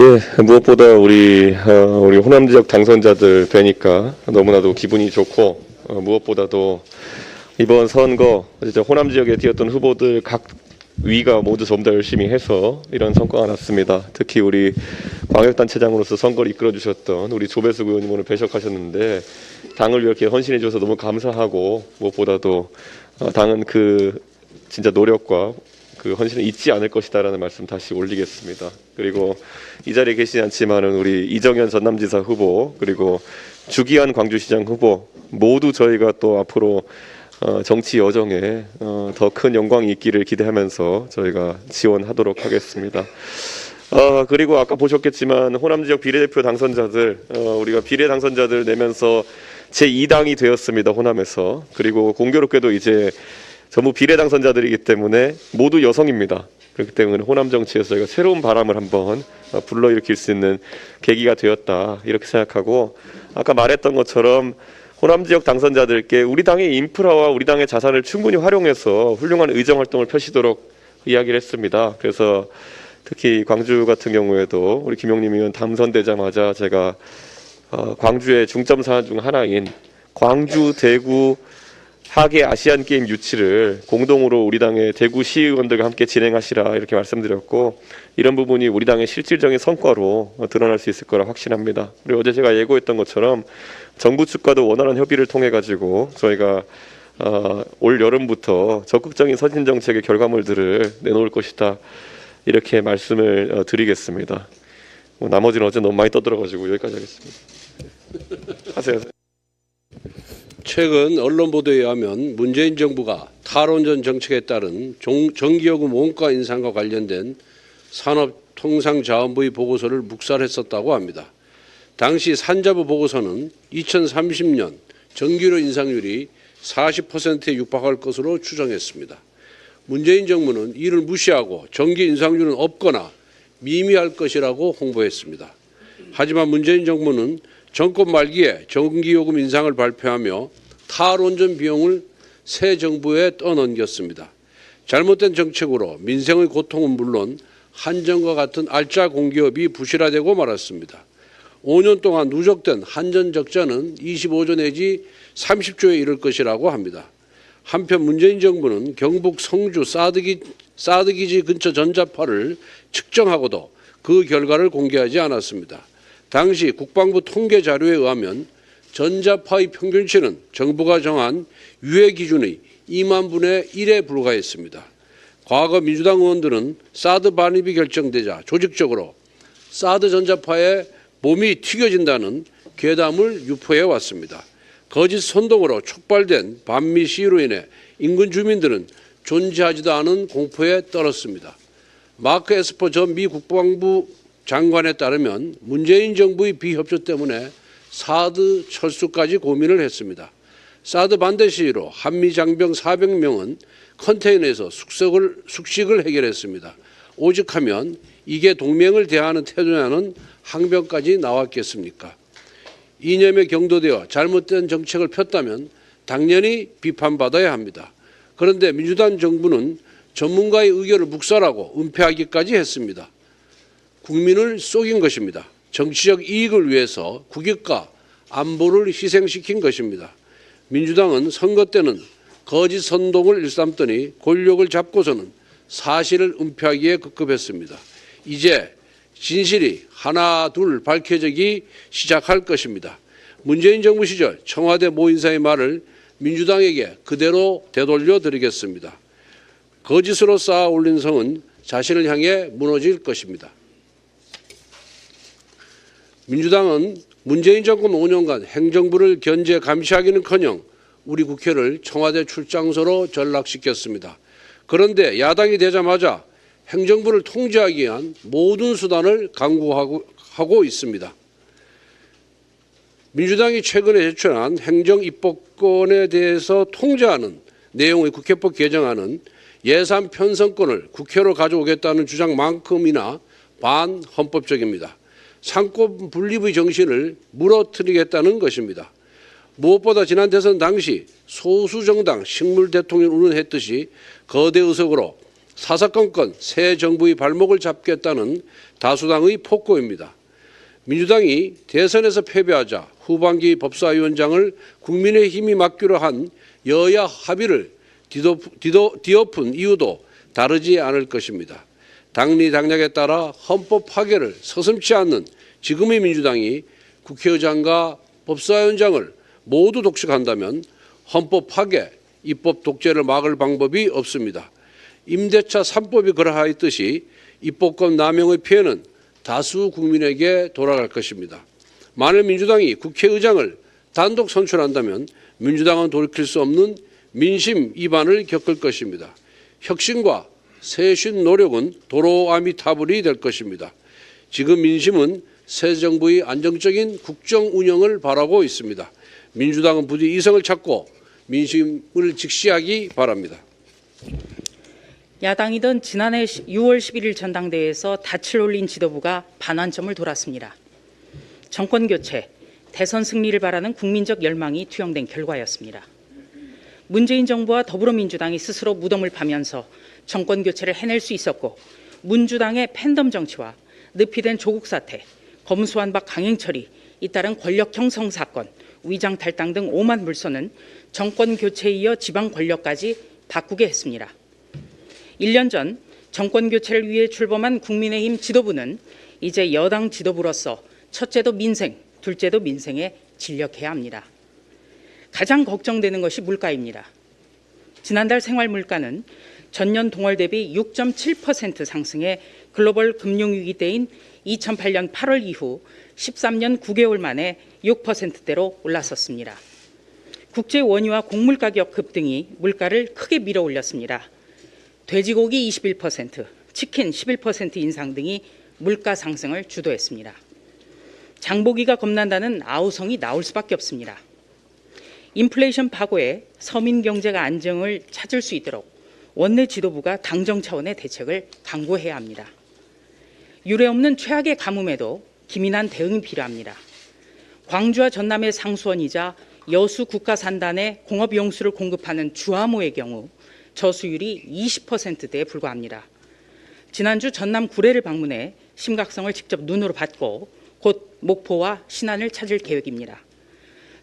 예, 무엇보다 우리 호남 지역 당선자들 뵈니까 너무나도 기분이 좋고, 무엇보다도 이번 선거 진짜 호남 지역에 뛰었던 후보들 각 위가 모두 전부 다 열심히 해서 이런 성과가 났습니다. 특히 우리 광역단체장으로서 선거를 이끌어 주셨던 우리 조배수 의원님 오늘 배석하셨는데, 당을 이렇게 헌신해 주셔서 너무 감사하고, 무엇보다도 당은 그 진짜 노력과 그 헌신을 잊지 않을 것이다라는 말씀 다시 올리겠습니다. 그리고 이 자리에 계시지 않지만은 우리 이정현 전남지사 후보, 그리고 주기한 광주시장 후보 모두 저희가 또 앞으로 정치 여정에 더 큰 영광이 있기를 기대하면서 저희가 지원하도록 하겠습니다. 그리고 아까 보셨겠지만 호남 지역 비례대표 당선자들, 우리가 비례 당선자들 내면서 제2당이 되었습니다. 호남에서. 그리고 공교롭게도 이제 전부 비례 당선자들이기 때문에 모두 여성입니다. 그렇기 때문에 호남 정치에서 저희가 새로운 바람을 한번 불러일으킬 수 있는 계기가 되었다, 이렇게 생각하고, 아까 말했던 것처럼 호남 지역 당선자들께 우리 당의 인프라와 우리 당의 자산을 충분히 활용해서 훌륭한 의정 활동을 펼치도록 이야기를 했습니다. 그래서 특히 광주 같은 경우에도 우리 김용림 의원 당선되자마자 제가 광주의 중점 사안 중 하나인 광주, 대구 하계 아시안 게임 유치를 공동으로 우리 당의 대구 시의원들과 함께 진행하시라, 이렇게 말씀드렸고, 이런 부분이 우리 당의 실질적인 성과로 드러날 수 있을 거라 확신합니다. 그리고 어제 제가 예고했던 것처럼 정부 측과도 원활한 협의를 통해 가지고 저희가 올 여름부터 적극적인 선진 정책의 결과물들을 내놓을 것이다, 이렇게 말씀을 드리겠습니다. 나머지는 어제 너무 많이 떠들어가지고 여기까지 하겠습니다. 하세요. 최근 언론 보도에 의하면 문재인 정부가 탈원전 정책에 따른 전기요금 원가 인상과 관련된 산업통상자원부의 보고서를 묵살했었다고 합니다. 당시 산자부 보고서는 2030년 전기료 인상률이 40%에 육박할 것으로 추정했습니다. 문재인 정부는 이를 무시하고 전기 인상률은 없거나 미미할 것이라고 홍보했습니다. 하지만 문재인 정부는 정권 말기에 전기요금 인상을 발표하며 탈원전 비용을 새 정부에 떠넘겼습니다. 잘못된 정책으로 민생의 고통은 물론 한전과 같은 알짜 공기업이 부실화되고 말았습니다. 5년 동안 누적된 한전 적자는 25조 내지 30조에 이를 것이라고 합니다. 한편 문재인 정부는 경북 성주 사드기지 근처 전자파를 측정하고도 그 결과를 공개하지 않았습니다. 당시 국방부 통계 자료에 의하면 전자파의 평균치는 정부가 정한 유해 기준의 2만 분의 1에 불과했습니다. 과거 민주당 의원들은 사드 반입이 결정되자 조직적으로 사드 전자파에 몸이 튀겨진다는 괴담을 유포해 왔습니다. 거짓 선동으로 촉발된 반미 시위로 인해 인근 주민들은 존재하지도 않은 공포에 떨었습니다. 마크 에스퍼 전 미 국방부 장관에 따르면 문재인 정부의 비협조 때문에 사드 철수까지 고민을 했습니다. 사드 반대 시위로 한미 장병 400명은 컨테이너에서 숙식을 해결했습니다. 오직하면 이게 동맹을 대하는 태도냐는 항변까지 나왔겠습니까? 이념에 경도되어 잘못된 정책을 폈다면 당연히 비판받아야 합니다. 그런데 민주당 정부는 전문가의 의견을 묵살하고 은폐하기까지 했습니다. 국민을 속인 것입니다. 정치적 이익을 위해서 국익과 안보를 희생시킨 것입니다. 민주당은 선거 때는 거짓 선동을 일삼더니 권력을 잡고서는 사실을 은폐하기에 급급했습니다. 이제 진실이 하나 둘 밝혀지기 시작할 것입니다. 문재인 정부 시절 청와대 모 인사의 말을 민주당에게 그대로 되돌려 드리겠습니다. 거짓으로 쌓아 올린 성은 자신을 향해 무너질 것입니다. 민주당은 문재인 정권 5년간 행정부를 견제 감시하기는커녕 우리 국회를 청와대 출장소로 전락시켰습니다. 그런데 야당이 되자마자 행정부를 통제하기 위한 모든 수단을 강구하고 있습니다. 민주당이 최근에 제출한 행정입법권에 대해서 통제하는 내용의 국회법 개정안은 예산 편성권을 국회로 가져오겠다는 주장만큼이나 반헌법적입니다. 상권 분립의 정신을 무너뜨리겠다는 것입니다. 무엇보다 지난 대선 당시 소수 정당 식물 대통령을 운운했듯이 거대 의석으로 사사건건 새 정부의 발목을 잡겠다는 다수당의 폭고입니다. 민주당이 대선에서 패배하자 후반기 법사위원장을 국민의힘이 맡기로 한 여야 합의를 뒤엎은 이유도 다르지 않을 것입니다. 당리당략에 따라 헌법 파괴를 서슴지 않는 지금의 민주당이 국회의장과 법사위원장을 모두 독식한다면 헌법 파괴, 입법 독재를 막을 방법이 없습니다. 임대차 3법이 그러하였듯이 입법권 남용의 피해는 다수 국민에게 돌아갈 것입니다. 만일 민주당이 국회의장을 단독 선출한다면 민주당은 돌이킬 수 없는 민심 위반을 겪을 것입니다. 혁신과 쇄신 노력은 도로아미타불이 될 것입니다. 지금 민심은 새 정부의 안정적인 국정 운영을 바라고 있습니다. 민주당은 부디 이성을 찾고 민심을 직시하기 바랍니다. 야당이던 지난해 6월 11일 전당대회에서 닻을 올린 지도부가 반환점을 돌았습니다. 정권 교체, 대선 승리를 바라는 국민적 열망이 투영된 결과였습니다. 문재인 정부와 더불어민주당이 스스로 무덤을 파면서 정권 교체를 해낼 수 있었고, 민주당의 팬덤 정치와 늪이된 조국 사태, 검수완 박 강행 처리, 잇따른 권력 형성 사건, 위장 탈당 등 오만 물선은 정권 교체에 이어 지방 권력까지 바꾸게 했습니다. 1년 전 정권 교체를 위해 출범한 국민의힘 지도부는 이제 여당 지도부로서 첫째도 민생, 둘째도 민생에 진력해야 합니다. 가장 걱정되는 것이 물가입니다. 지난달 생활 물가는 전년 동월 대비 6.7% 상승해 글로벌 금융위기 때인 2008년 8월 이후 13년 9개월 만에 6%대로 올랐었습니다. 국제 원유와 곡물 가격 급등이 물가를 크게 밀어 올렸습니다. 돼지고기 21%, 치킨 11% 인상 등이 물가 상승을 주도했습니다. 장보기가 겁난다는 아우성이 나올 수밖에 없습니다. 인플레이션 파고에 서민 경제가 안정을 찾을 수 있도록 원내 지도부가 당정 차원의 대책을 강구해야 합니다. 유례없는 최악의 가뭄에도 기민한 대응이 필요합니다. 광주와 전남의 상수원이자 여수 국가산단에 공업용수를 공급하는 주화모의 경우 저수율이 20%대에 불과합니다. 지난주 전남 구례를 방문해 심각성을 직접 눈으로 봤고 곧 목포와 신안을 찾을 계획입니다.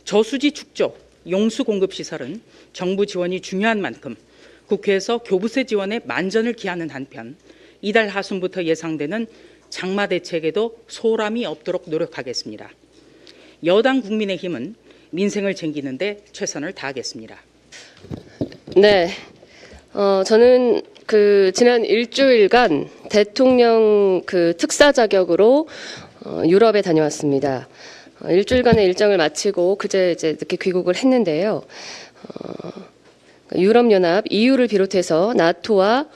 저수지 축조, 용수 공급 시설은 정부 지원이 중요한 만큼 국회에서 교부세 지원에 만전을 기하는 한편 이달 하순부터 예상되는 장마 대책에도 소홀함이 없도록 노력하겠습니다. 여당 국민의힘은 민생을 챙기는 데 최선을 다하겠습니다. 네. 저는 지난 일주일간 대통령 특사 자격으로 유럽에 다녀왔습니다. 일주일간의 일정을 마치고 그제 이제 늦게 귀국을 했는데요. 유럽연합 EU를 비롯해서 나토와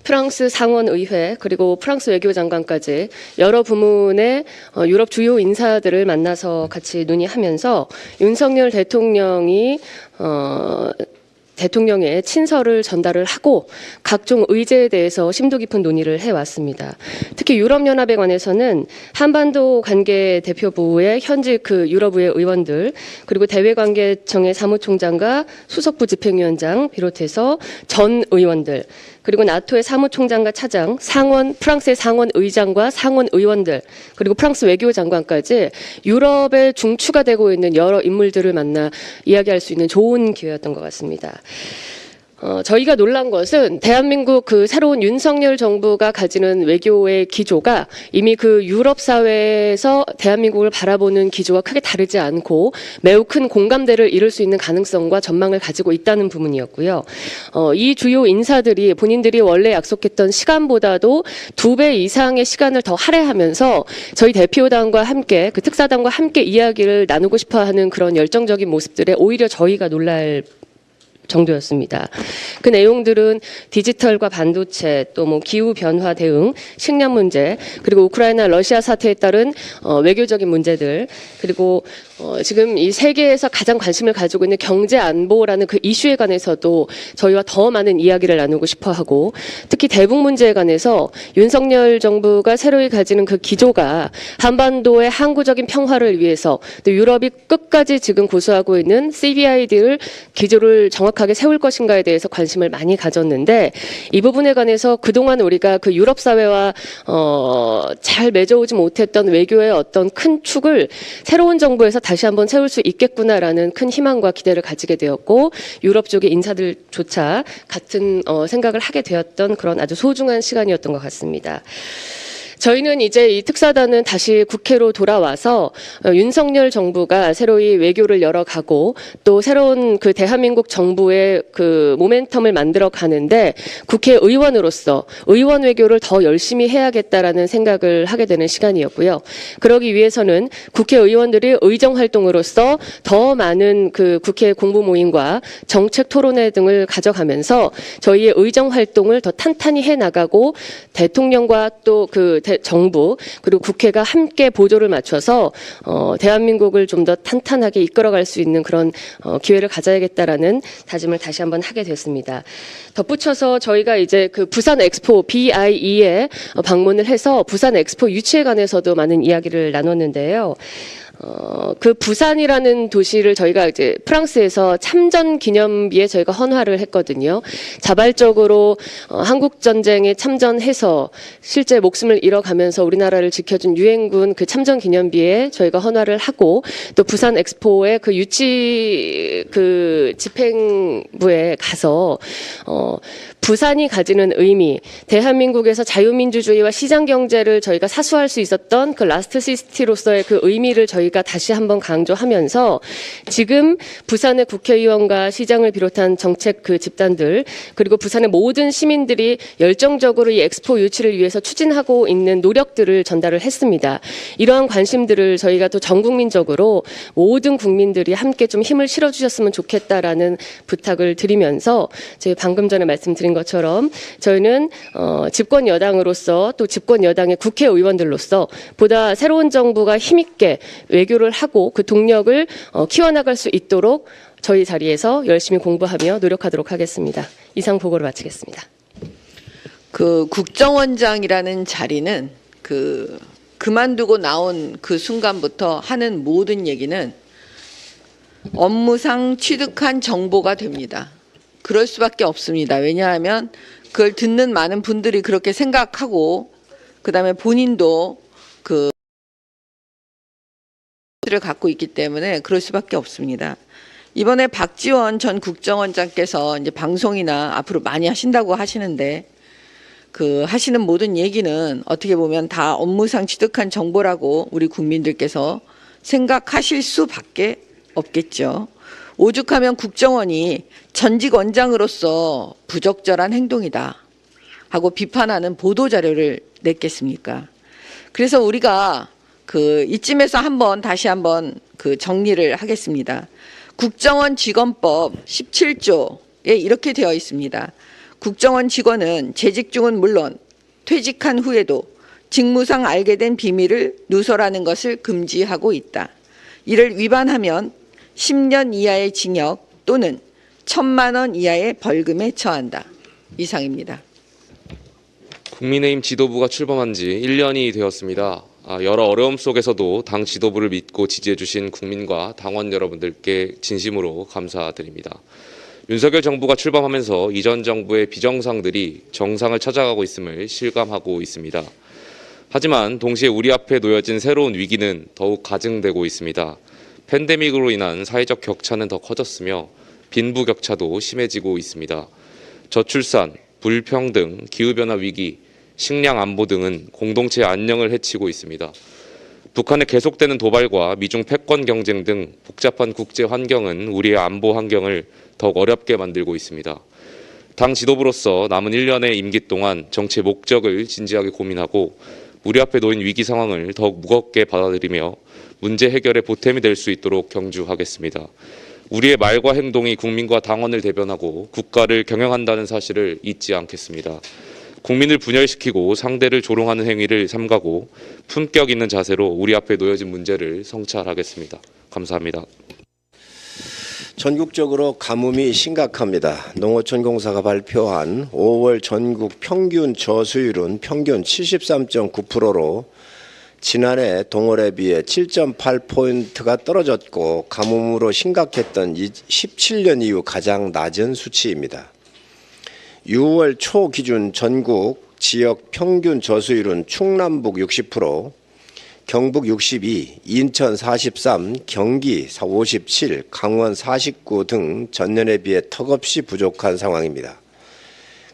프랑스 상원의회 그리고 프랑스 외교장관까지 여러 부문의 유럽 주요 인사들을 만나서 같이 논의하면서 윤석열 대통령이 대통령의 친서를 전달을 하고 각종 의제에 대해서 심도 깊은 논의를 해왔습니다. 특히 유럽연합에 관해서는 한반도 관계 대표부의 현직 유럽의 의원들 그리고 대외관계청의 사무총장과 수석부 집행위원장 비롯해서 전 의원들 그리고 나토의 사무총장과 차장, 프랑스의 상원 의장과 상원 의원들, 그리고 프랑스 외교장관까지 유럽에 중추가 되고 있는 여러 인물들을 만나 이야기할 수 있는 좋은 기회였던 것 같습니다. 저희가 놀란 것은 대한민국 새로운 윤석열 정부가 가지는 외교의 기조가 이미 유럽 사회에서 대한민국을 바라보는 기조와 크게 다르지 않고 매우 큰 공감대를 이룰 수 있는 가능성과 전망을 가지고 있다는 부분이었고요. 이 주요 인사들이 본인들이 원래 약속했던 시간보다도 2배 이상의 시간을 더 할애하면서 저희 대표당과 함께 특사당과 함께 이야기를 나누고 싶어하는 그런 열정적인 모습들에 오히려 저희가 놀랄 정도였습니다. 그 내용들은 디지털과 반도체, 또 기후 변화 대응, 식량 문제, 그리고 우크라이나 러시아 사태에 따른 외교적인 문제들, 그리고 지금 이 세계에서 가장 관심을 가지고 있는 경제 안보라는 그 이슈에 관해서도 저희와 더 많은 이야기를 나누고 싶어하고, 특히 대북 문제에 관해서 윤석열 정부가 새로이 가지는 그 기조가 한반도의 항구적인 평화를 위해서 또 유럽이 끝까지 지금 고수하고 있는 CBID를 기조를 정확하게 강력하게 세울 것인가에 대해서 관심을 많이 가졌는데 이 부분에 관해서 그동안 우리가 그 유럽 사회와 잘 맺어오지 못했던 외교의 어떤 큰 축을 새로운 정부에서 다시 한번 세울 수 있겠구나라는 큰 희망과 기대를 가지게 되었고 유럽 쪽의 인사들조차 같은 생각을 하게 되었던 그런 아주 소중한 시간이었던 것 같습니다. 저희는 이제 이 특사단은 다시 국회로 돌아와서 윤석열 정부가 새로이 외교를 열어가고 또 새로운 그 대한민국 정부의 그 모멘텀을 만들어 가는데 국회의원으로서 의원 외교를 더 열심히 해야겠다라는 생각을 하게 되는 시간이었고요. 그러기 위해서는 국회의원들이 의정 활동으로서 더 많은 그 국회 공부 모임과 정책 토론회 등을 가져가면서 저희의 의정 활동을 더 탄탄히 해 나가고 대통령과 또 그 정부 그리고 국회가 함께 보조를 맞춰서 대한민국을 좀 더 탄탄하게 이끌어갈 수 있는 그런 기회를 가져야겠다라는 다짐을 다시 한번 하게 됐습니다. 덧붙여서 저희가 이제 그 부산 엑스포 BIE에 방문을 해서 부산 엑스포 유치에 관해서도 많은 이야기를 나눴는데요. 그 부산이라는 도시를 저희가 이제 프랑스에서 참전 기념비에 저희가 헌화를 했거든요. 자발적으로 한국 전쟁에 참전해서 실제 목숨을 잃어가면서 우리나라를 지켜준 유엔군 그 참전 기념비에 저희가 헌화를 하고 또 부산 엑스포의 그 유치 그 집행부에 가서 부산이 가지는 의미, 대한민국에서 자유민주주의와 시장경제를 저희가 사수할 수 있었던 그 라스트 시티로서의 그 의미를 저희가 다시 한번 강조하면서 지금 부산의 국회의원과 시장을 비롯한 정책 그 집단들 그리고 부산의 모든 시민들이 열정적으로 이 엑스포 유치를 위해서 추진하고 있는 노력들을 전달을 했습니다. 이러한 관심들을 저희가 또 전국민적으로 모든 국민들이 함께 좀 힘을 실어주셨으면 좋겠다라는 부탁을 드리면서 저희 방금 전에 말씀드린 것처럼 저희는 집권 여당으로서 또 집권 여당의 국회의원들로서 보다 새로운 정부가 힘있게 외교를 하고 그 동력을 키워나갈 수 있도록 저희 자리에서 열심히 공부하며 노력하도록 하겠습니다. 이상 보고를 마치겠습니다. 그 국정원장이라는 자리는 그만두고 나온 그 순간부터 하는 모든 얘기는 업무상 취득한 정보가 됩니다. 그럴 수밖에 없습니다. 왜냐하면 그걸 듣는 많은 분들이 그렇게 생각하고 그다음에 본인도 그 를 갖고 있기 때문에 그럴 수밖에 없습니다. 이번에 박지원 전 국정원장께서 이제 방송이나 앞으로 많이 하신다고 하시는데 그 하시는 모든 얘기는 어떻게 보면 다 업무상 취득한 정보라고 우리 국민들께서 생각하실 수밖에 없겠죠. 오죽하면 국정원이 전직 원장으로서 부적절한 행동이다 하고 비판하는 보도 자료를 냈겠습니까? 그래서 우리가 이쯤에서 다시 한번 정리를 하겠습니다. 국정원 직원법 17조에 이렇게 되어 있습니다. 국정원 직원은 재직 중은 물론 퇴직한 후에도 직무상 알게 된 비밀을 누설하는 것을 금지하고 있다. 이를 위반하면 10년 이하의 징역 또는 1,000만 원 이하의 벌금에 처한다. 이상입니다. 국민의힘 지도부가 출범한 지 1년이 되었습니다. 여러 어려움 속에서도 당 지도부를 믿고 지지해 주신 국민과 당원 여러분들께 진심으로 감사드립니다. 윤석열 정부가 출범하면서 이전 정부의 비정상들이 정상을 찾아가고 있음을 실감하고 있습니다. 하지만 동시에 우리 앞에 놓여진 새로운 위기는 더욱 가중되고 있습니다. 팬데믹으로 인한 사회적 격차는 더 커졌으며 빈부격차도 심해지고 있습니다. 저출산, 불평등, 기후변화 위기, 식량 안보 등은 공동체 안녕을 해치고 있습니다. 북한의 계속되는 도발과 미중 패권 경쟁 등 복잡한 국제 환경은 우리의 안보 환경을 더욱 어렵게 만들고 있습니다. 당 지도부로서 남은 1년의 임기 동안 정치의 목적을 진지하게 고민하고 우리 앞에 놓인 위기 상황을 더욱 무겁게 받아들이며 문제 해결의 보탬이 될 수 있도록 경주하겠습니다. 우리의 말과 행동이 국민과 당원을 대변하고 국가를 경영한다는 사실을 잊지 않겠습니다. 국민을 분열시키고 상대를 조롱하는 행위를 삼가고 품격 있는 자세로 우리 앞에 놓여진 문제를 성찰하겠습니다. 감사합니다. 전국적으로 가뭄이 심각합니다. 농어촌공사가 발표한 5월 전국 평균 저수율은 평균 73.9%로 지난해 동월에 비해 7.8포인트가 떨어졌고 가뭄으로 심각했던 17년 이후 가장 낮은 수치입니다. 6월 초 기준 전국 지역 평균 저수율은 충남북 60%, 경북 62, 인천 43, 경기 57, 강원 49 등 전년에 비해 턱없이 부족한 상황입니다.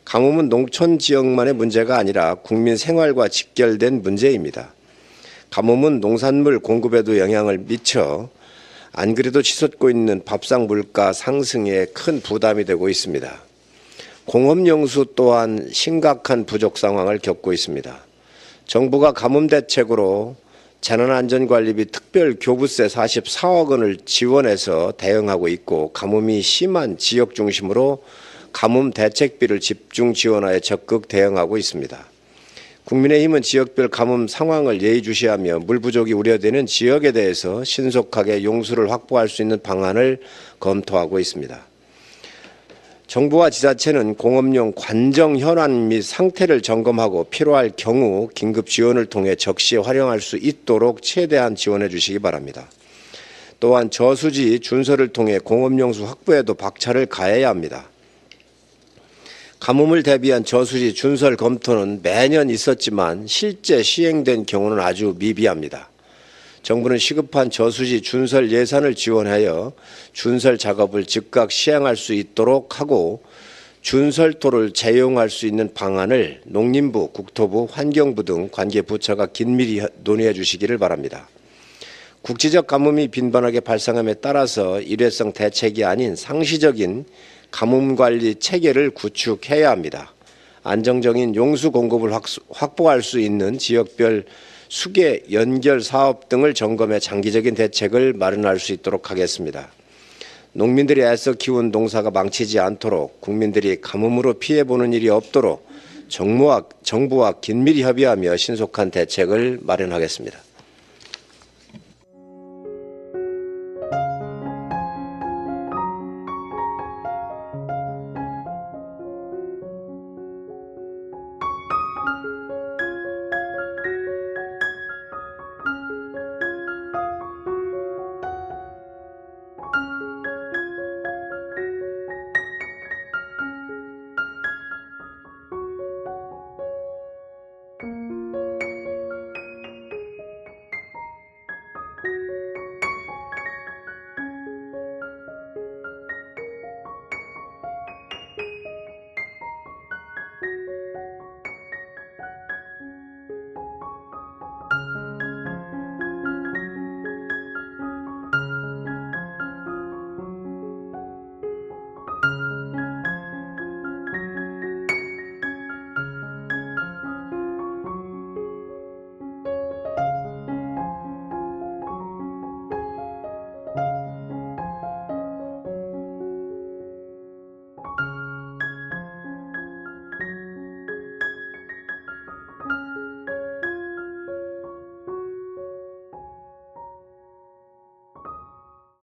가뭄은 농촌 지역만의 문제가 아니라 국민 생활과 직결된 문제입니다. 가뭄은 농산물 공급에도 영향을 미쳐 안 그래도 치솟고 있는 밥상 물가 상승에 큰 부담이 되고 있습니다. 공업용수 또한 심각한 부족 상황을 겪고 있습니다. 정부가 가뭄 대책으로 재난안전관리비 특별교부세 44억 원을 지원해서 대응하고 있고 가뭄이 심한 지역 중심으로 가뭄 대책비를 집중 지원하여 적극 대응하고 있습니다. 국민의힘은 지역별 가뭄 상황을 예의주시하며 물 부족이 우려되는 지역에 대해서 신속하게 용수를 확보할 수 있는 방안을 검토하고 있습니다. 정부와 지자체는 공업용 관정 현안 및 상태를 점검하고 필요할 경우 긴급 지원을 통해 적시에 활용할 수 있도록 최대한 지원해 주시기 바랍니다. 또한 저수지 준설을 통해 공업용수 확보에도 박차를 가해야 합니다. 가뭄을 대비한 저수지 준설 검토는 매년 있었지만 실제 시행된 경우는 아주 미비합니다. 정부는 시급한 저수지 준설 예산을 지원하여 준설 작업을 즉각 시행할 수 있도록 하고 준설토를 재용할 수 있는 방안을 농림부, 국토부, 환경부 등 관계 부처가 긴밀히 논의해 주시기를 바랍니다. 국지적 가뭄이 빈번하게 발생함에 따라서 일회성 대책이 아닌 상시적인 가뭄 관리 체계를 구축해야 합니다. 안정적인 용수 공급을 확보할 수 있는 지역별 수계 연결 사업 등을 점검해 장기적인 대책을 마련할 수 있도록 하겠습니다. 농민들이 애써 키운 농사가 망치지 않도록 국민들이 가뭄으로 피해보는 일이 없도록 정부와 긴밀히 협의하며 신속한 대책을 마련하겠습니다.